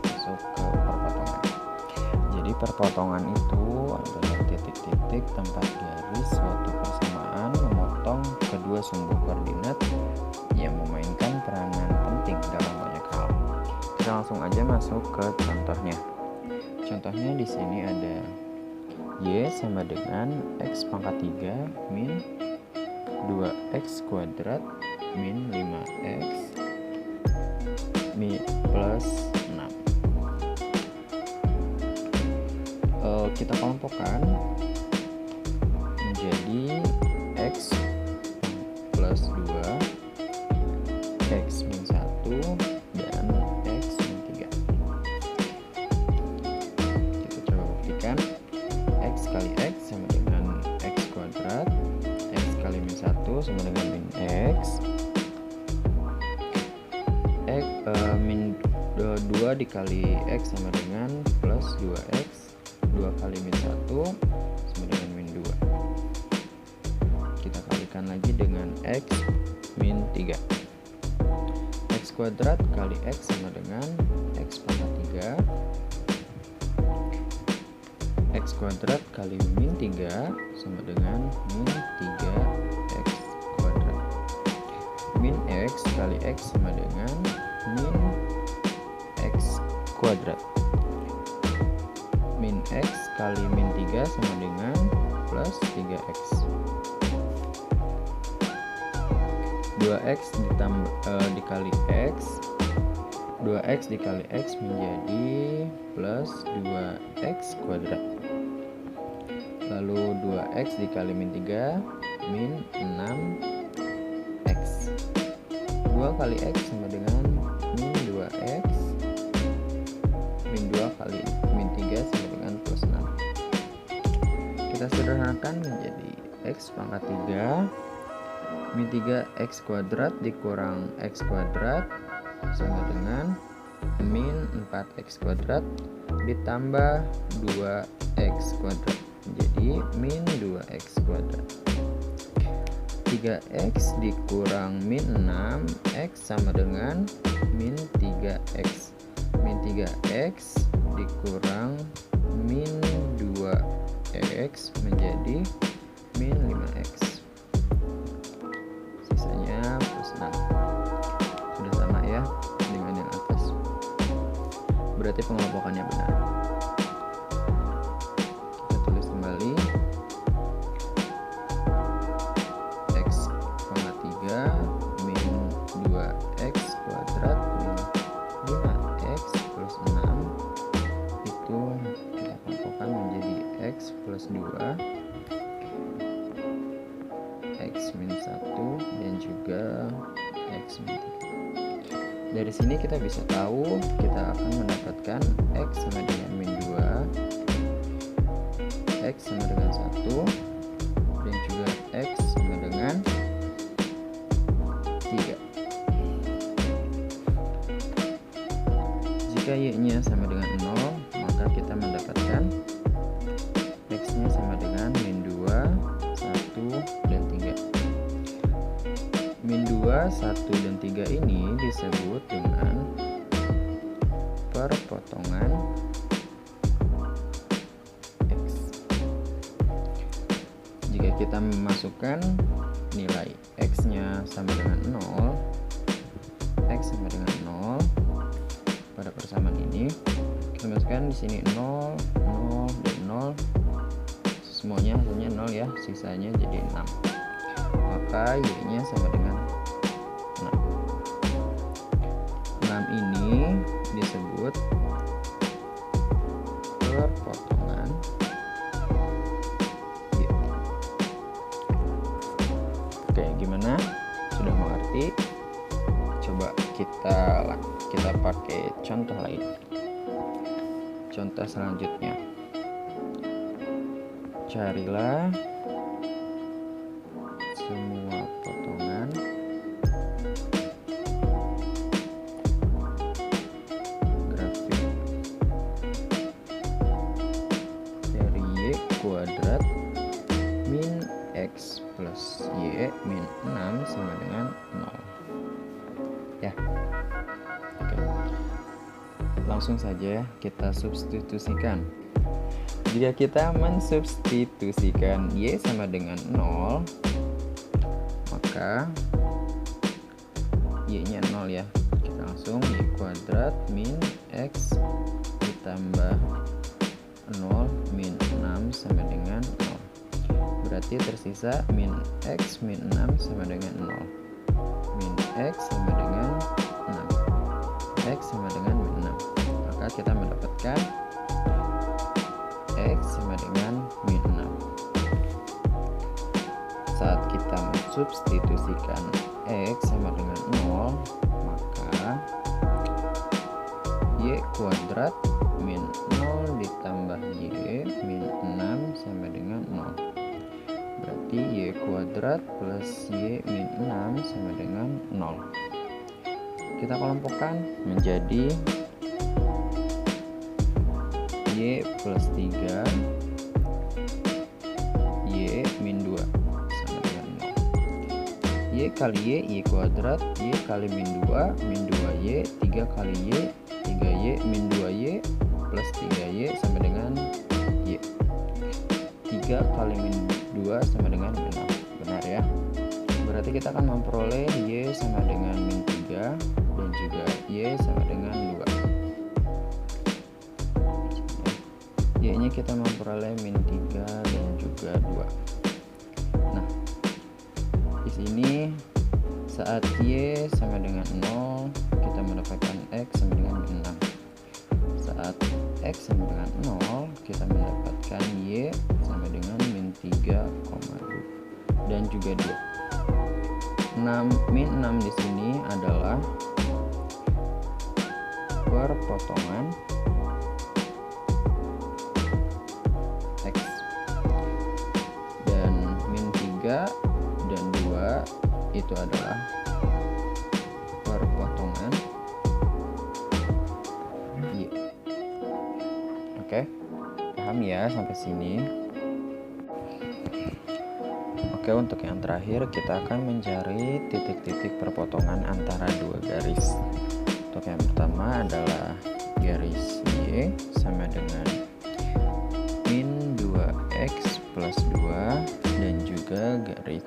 S5: masuk ke perpotongan. Jadi perpotongan itu adalah titik-titik tempat garis suatu persamaan memotong kedua sumbu koordinat yang memainkan peranan penting dalam banyak hal. Kita langsung aja masuk ke contohnya. Contohnya di sini ada Y sama dengan X pangkat 3 min 2X kuadrat min 5X plus 6. Kita kelompokkan menjadi X plus 2, X min 1, dan X min 3. Kita coba buktikan. X kali X sama dengan X kuadrat, X kali min 1 sama dengan min X, min 2 dikali X sama dengan plus 2X, 2 kali min 1 sama dengan min 2. Kita kalikan lagi dengan X min 3. X kuadrat kali X sama dengan X pangkat 3. X kuadrat kali min 3 sama dengan min 3X kuadrat. Min X X kali X sama dengan min X kuadrat. Min X kali min 3 sama dengan plus 3X. 2X dikali X, 2X dikali X menjadi plus 2X kuadrat. Lalu 2X dikali min 3 min 6X. 2 kali X sama dengan min 2X, min 2 kali min 3 sama dengan plus 6. Kita sederhanakan menjadi X pangkat 3 min 3X kuadrat dikurang X kuadrat sama dengan min 4X kuadrat ditambah 2X kuadrat menjadi min 2X kuadrat. 3X dikurang min 6X sama dengan min 3X. Min 3X dikurang min 2X menjadi min 5X. Sisanya plus 6. Sudah sama ya dengan yang atas. Berarti pengelompokannya benar. Kita tulis kembali. X pangkat 3 min 2X kuadrat min 5X plus 6 itu kita kelompokkan menjadi X plus 2, X min 1 dan juga X min 3. Dari sini kita bisa tahu kita akan mendapatkan X sama dengan min 2, X sama dengan 1 dan juga X sama dengan 3. Jika Y-nya sama dengan 0, maka kita mendapatkan X-nya sama dengan min 2, 1, dan 3. Min 2, 1, dan 3 ini disebut dengan perpotongan X. Jika kita memasukkan nilai X-nya sama dengan 0, X sama dengan 0 pada persamaan ini, kita masukkan di sini 0, 0, dan 0. Semuanya hasilnya 0 ya, sisanya jadi 6. Maka Y-nya sama dengan 6. 6 ini disebut perpotongan Y. Oke, gimana? Sudah mengerti? Coba kita pakai contoh lain. Contoh selanjutnya. Carilah semua potongan grafik dari Y kuadrat min X plus Y min 6 sama dengan 0 ya. Oke. Langsung saja kita substitusikan. Jika kita mensubstitusikan Y sama dengan 0, maka Y-nya 0 ya. Kita langsung Y kuadrat min X ditambah 0 min 6 sama dengan 0. Berarti tersisa min X min 6 sama dengan 0. Min X sama dengan 6. X sama dengan min 6. Maka kita mendapatkan X sama dengan min 6. Saat kita mensubstitusikan X sama dengan 0, maka Y kuadrat min 0 ditambah Y min 6 sama dengan 0. Berarti Y kuadrat plus Y min 6 sama dengan 0. Kita kelompokkan menjadi Y plus 3 Y min 2 sama dengan 0. Y kali Y kuadrat, Y kali min 2 Y, 3 kali Y, 3Y min 2Y plus 3Y sama dengan Y. 3 kali min 2 sama dengan 6. Benar ya. berarti kita akan memperoleh Y sama dengan min 3 dan juga Y sama dengan 2. Y nya kita memperoleh min 3 dan juga 2. Nah, di sini saat Y sama dengan 0 kita mendapatkan X sama dengan min 6. Saat X sama dengan 0 kita mendapatkan Y sama dengan min 3,2 dan juga 2. Min 6 di sini adalah perpotongan X, dan min 3 dan 2 itu adalah perpotongan Y. Oke, paham ya sampai sini? Oke, untuk yang terakhir kita akan mencari titik-titik perpotongan antara dua garis. Untuk yang pertama adalah garis Y sama dengan min 2x plus 2 dan juga garis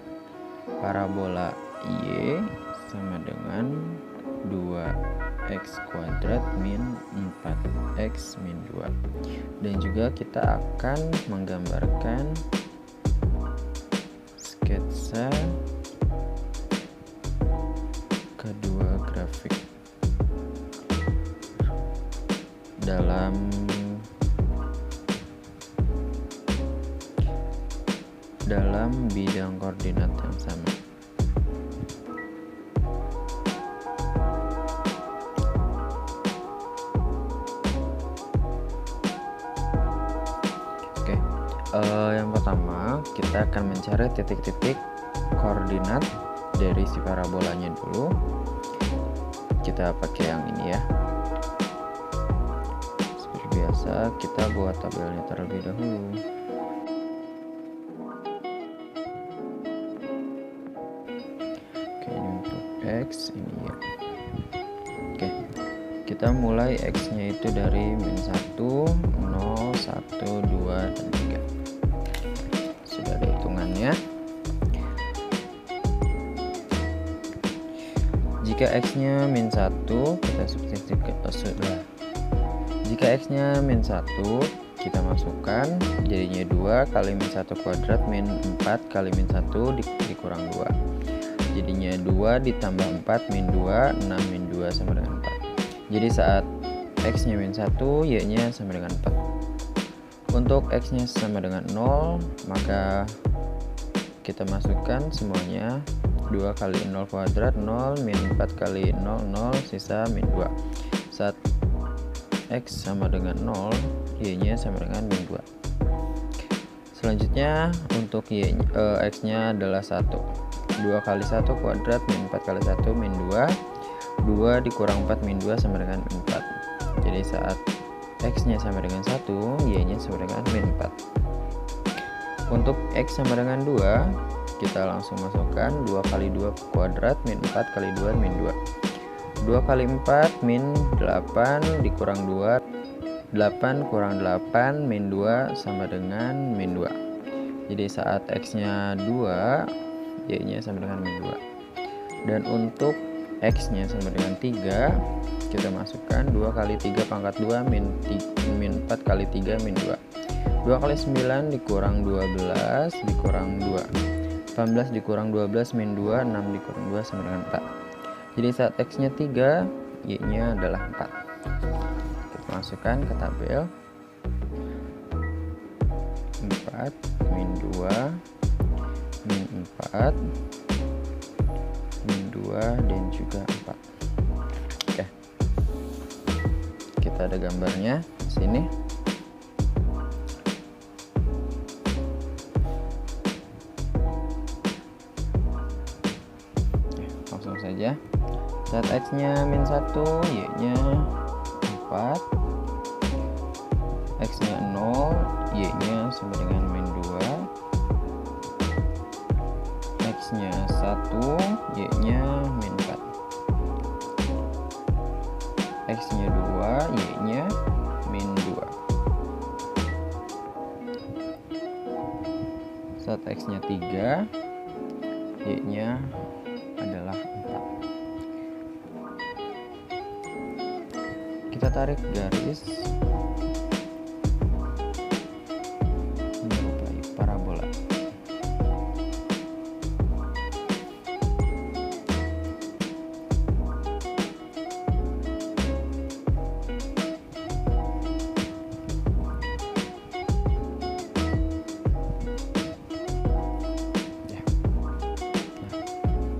S5: parabola Y sama dengan 2x kuadrat min 4x min 2. Dan juga kita akan menggambarkan sketsa kedua grafik dalam bidang koordinat yang sama. Oke, yang pertama kita akan mencari titik-titik koordinat dari si parabolanya dulu. Kita pakai yang ini ya. Seperti biasa kita buat tabelnya terlebih dahulu. Oke, ini untuk X ini ya. Oke, kita mulai X nya itu dari min 1, 0, 1, 2, dan 3. Sudah ada hitungannya. Jika X nya min 1, kita substitusikan. Jika X nya min 1, kita masukkan, jadinya 2 kali min 1 kuadrat min 4 kali min 1 dikurang 2. Jadinya 2 ditambah 4 min 2, 6 min 2 sama dengan 4. Jadi saat X nya min 1, Y nya sama dengan 4. Untuk X nya sama dengan 0, maka kita masukkan semuanya. 2 kali 0 kuadrat 0 min 4 kali 0 0 sisa min 2. Saat X sama dengan 0, Y nya sama dengan min 2. Selanjutnya untuk X nya adalah 1. 2 kali 1 kuadrat min 4 kali 1 min 2. 2 dikurang 4 min 2 sama dengan min 4. Jadi saat X nya sama dengan 1, Y nya sama dengan min 4. Untuk X sama dengan 2, kita langsung masukkan 2 kali 2 kuadrat min 4 kali 2 min 2. 2 kali 4 min 8 dikurang 2. 8 kurang 8 min 2 sama dengan min 2. Jadi saat X nya 2, Y nya sama dengan min 2. Dan untuk X nya sama dengan 3, kita masukkan 2 kali 3 pangkat 2 min 4 kali 3 min 2. 2 kali 9 dikurang 12 dikurang 2. 18 dikurang 12 min 2, 6 dikurang 2 sama dengan 4. Jadi saat X nya 3, Y nya adalah 4. Kita masukkan ke tabel. 4 min 2 min 4 min 2 dan juga 4. Oke, kita ada gambarnya di sini. Langsung saja. Saat X nya min 1, Y nya 4, X nya 0, Y nya sama dengan min 2, X nya 1, Y nya min 4, X nya 2, Y nya min 2. Saat X nya 3, Y Y-nya adalah 4. Kita tarik garis menyerupai parabola.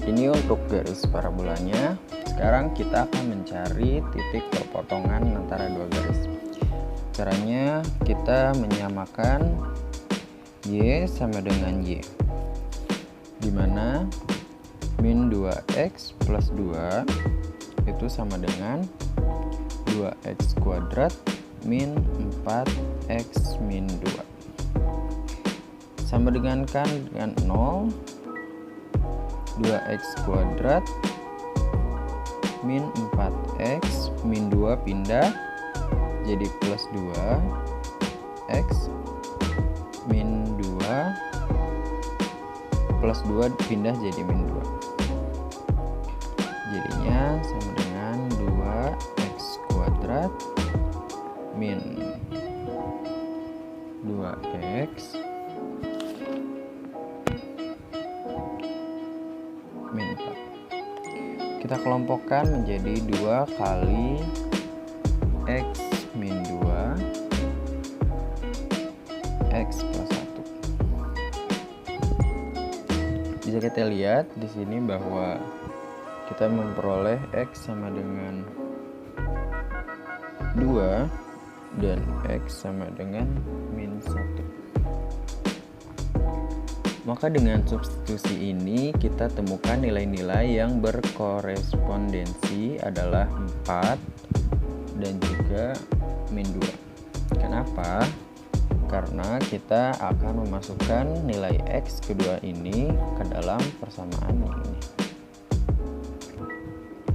S5: Ini untuk garis parabolanya. Sekarang kita akan mencari titik perpotongan antara dua garis. Caranya kita menyamakan Y sama dengan Y, dimana min 2x plus 2 itu sama dengan 2x kuadrat min 4x min 2. Sama dengan kan dengan 0, 2x kuadrat min 4x min 2 pindah jadi plus 2x min 2 plus 2 pindah jadi min 2, jadinya sama dengan 2x kuadrat min 2x min 4. Kita kelompokkan menjadi 2 kali x min 2 x plus 1. Bisa kita lihat di sini bahwa kita memperoleh x sama dengan 2 dan x sama dengan min 1. Maka dengan substitusi ini kita temukan nilai-nilai yang berkorespondensi adalah 4 dan juga min 2. Kenapa? Karena kita akan memasukkan nilai x kedua ini ke dalam persamaan ini.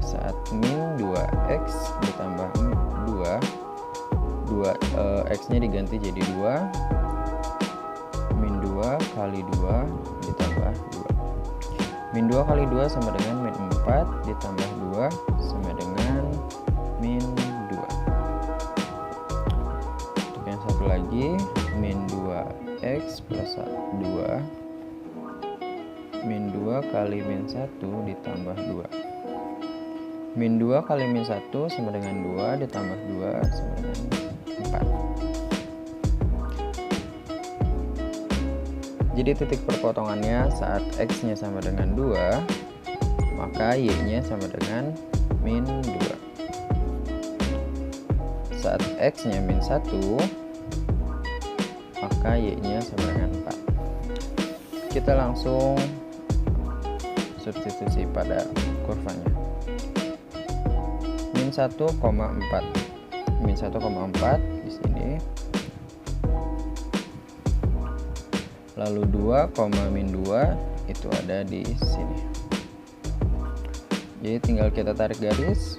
S5: Saat min 2x ditambah 2, x-nya diganti jadi 2, min 2 kali 2 ditambah 2. Min 2 kali 2 sama dengan min 4 ditambah 2 sama dengan min 2. Untuk yang satu lagi, min 2x plus 2, min 2 kali min 1 ditambah 2. Min 2 kali min 1 sama dengan 2 ditambah 2 sama dengan 4. Jadi titik perpotongannya saat x-nya sama dengan 2, maka y-nya sama dengan min 2. Saat x-nya min 1, maka y-nya sama dengan 4. Kita langsung substitusi pada kurvanya. Min 1,4. Min 1,4 di sini. Lalu 2, min 2 itu ada di sini. Jadi tinggal kita tarik garis.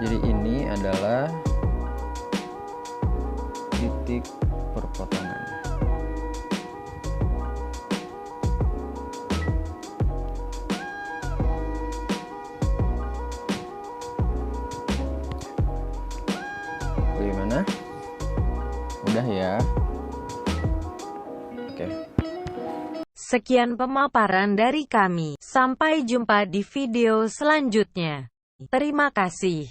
S5: Jadi ini adalah titik perpotongannya. Bagaimana? Mudah ya? Oke.
S1: Sekian pemaparan dari kami. Sampai jumpa di video selanjutnya. Terima kasih.